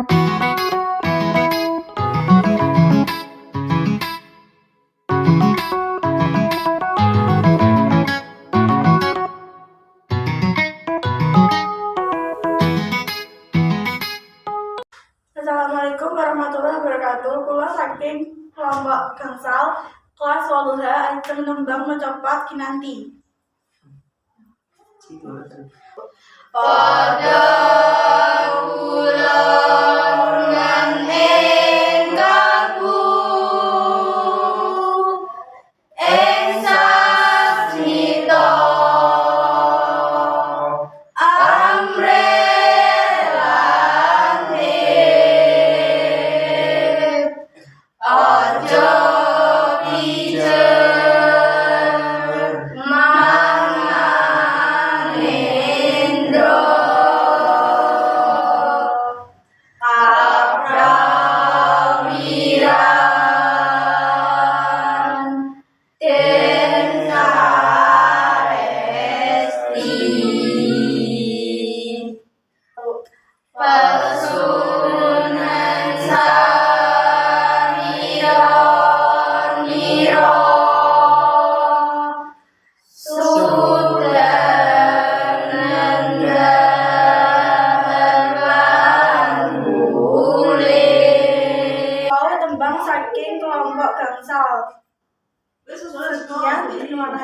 Assalamualaikum warahmatullahi wabarakatuh. Kula saking kelompok gangsal kelas 8 ajeng nembang mecopat kinanti. Pada kula nganeng kaku ing sasmita aja pijer manganendra kaprawiran den saresti pasunan Tembang saking kelompok gangsal. Sekian, terima kasih.